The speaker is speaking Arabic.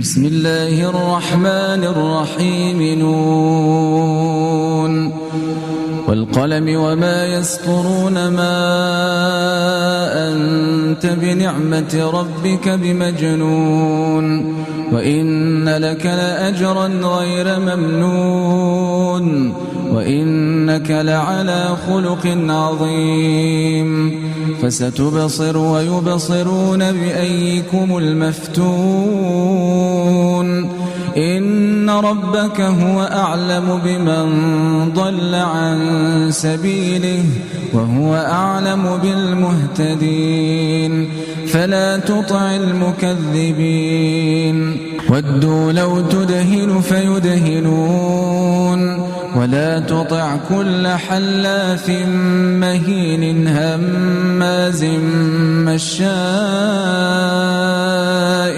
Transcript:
بسم الله الرحمن الرحيم نون والقلم وما يسطرون ما أنت بنعمة ربك بمجنون وإن لك لأجرا غير ممنون وإنك لعلى خلق عظيم فستبصر ويبصرون بأيكم المفتون إن ربك هو أعلم بمن ضل عن سبيله وهو أعلم بالمهتدين فلا تطع المكذبين ودوا لو تدهن فيدهنون ولا تطع كل حلاف مهين هماز مشاء